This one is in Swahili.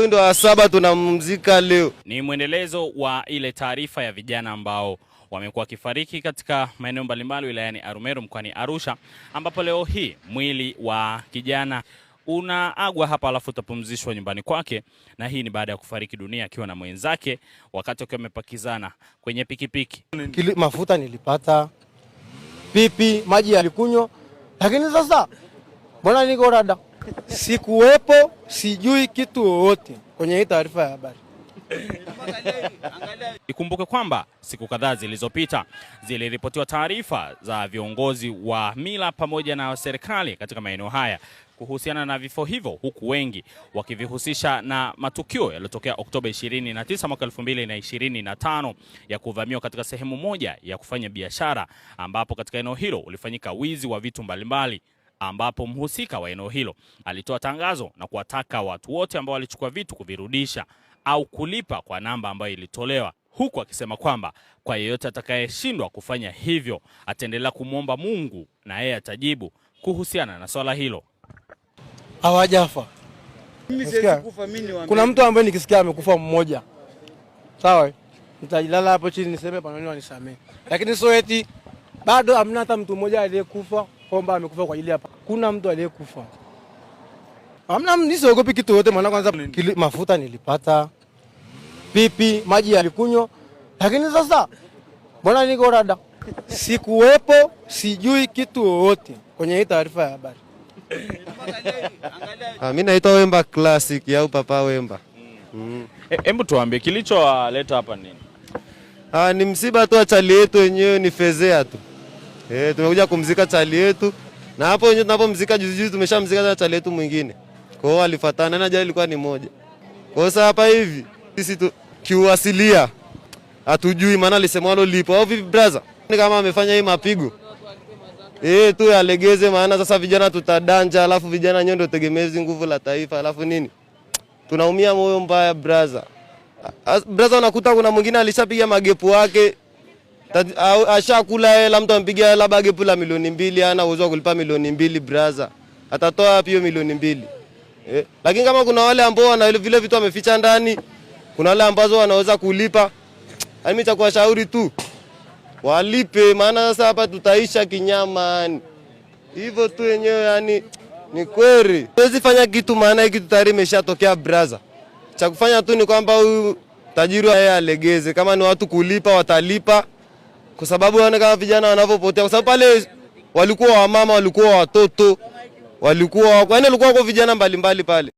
huyu ndo wa 7 tunamzika leo. Ni mwendelezo wa ile taarifa ya vijana ambao wamekuwa kifariki katika maeneo mbalimbali wilayani Arumeru mkoani Arusha, ambapo leo hii mwili wa kijana unaagwa hapa alafu utapumzishwa nyumbani kwake, na hii ni baada ya kufariki dunia akiwa na mwenzake wakati wakiwa wamepakizana kwenye pikipiki. Mafuta nilipata, pipi, maji yalikunywa, lakini sasa mbona niko rada? Sikuwepo, sijui kitu wowote kwenye hii taarifa ya habari. Ikumbuke kwamba siku kadhaa zilizopita ziliripotiwa taarifa za viongozi wa mila pamoja na serikali katika maeneo haya kuhusiana na vifo hivyo, huku wengi wakivihusisha na matukio yaliyotokea Oktoba 29 mwaka 2025 ya kuvamiwa katika sehemu moja ya kufanya biashara, ambapo katika eneo hilo ulifanyika wizi wa vitu mbalimbali, ambapo mhusika wa eneo hilo alitoa tangazo na kuwataka watu wote ambao walichukua vitu kuvirudisha au kulipa kwa namba ambayo ilitolewa, huku akisema kwamba kwa yeyote atakayeshindwa kufanya hivyo ataendelea kumwomba Mungu na yeye atajibu kuhusiana na swala hilo. Hawajafa. Kuna mtu ambaye nikisikia amekufa mmoja, sawa, nitajilala hapo chini niseme panoni wanisamee, lakini sio eti bado hamna hata mtu mmoja aliyekufa kwamba amekufa kwa ajili hapa. Kuna mtu aliyekufa. Hamna, nisiogopi kitu yote, maana kwanza mafuta nilipata, pipi, maji yalikunywa, lakini sasa mbona niko rada? Sikuwepo, sijui kitu wowote kwenye hii taarifa ya habari. Mimi naitwa Wemba Classic au Papa Wemba. Hebu tuambie kilichowaleta hapa nini? Ni msiba tu wa chali yetu wenyewe, ni fezea tu. Tumekuja kumzika chali yetu, na hapo wenyewe tunapomzika juzi tumeshamzika chali yetu mwingine. Kwa hiyo alifuatana na jali ilikuwa ni moja. Kwa hiyo hapa hivi sisi tu kiuasilia hatujui maana alisemwalo lipo au vipi brother? Ni kama amefanya hii mapigo tu alegeze, maana sasa vijana tutadanja, alafu vijana nyondo tegemezi nguvu la taifa, alafu nini? Tunaumia moyo mbaya brother. Brother, unakuta kuna mwingine alishapiga magepu wake, ashakula hela, mtu ampigia hela bagepu la milioni 2, ana uwezo kulipa milioni 2 brother. Atatoa wapi hiyo milioni 2? Lakini kama kuna wale ambao wana vile vitu wameficha ndani, kuna wale ambazo wanaweza kulipa, mimi cha kuwashauri tu walipe, maana sasa hapa tutaisha kinyama. Hivyo tu yenyewe, yani ni kweli. Huwezi fanya kitu maana hiki tayari imeshatokea brother. Cha kufanya tu ni kwamba huyu tajiri yeye alegeze, kama ni watu kulipa watalipa, kwa sababu waone kama vijana wanavyopotea, kwa sababu pale walikuwa wamama, walikuwa watoto, walikuwa kwa vijana mbalimbali pale.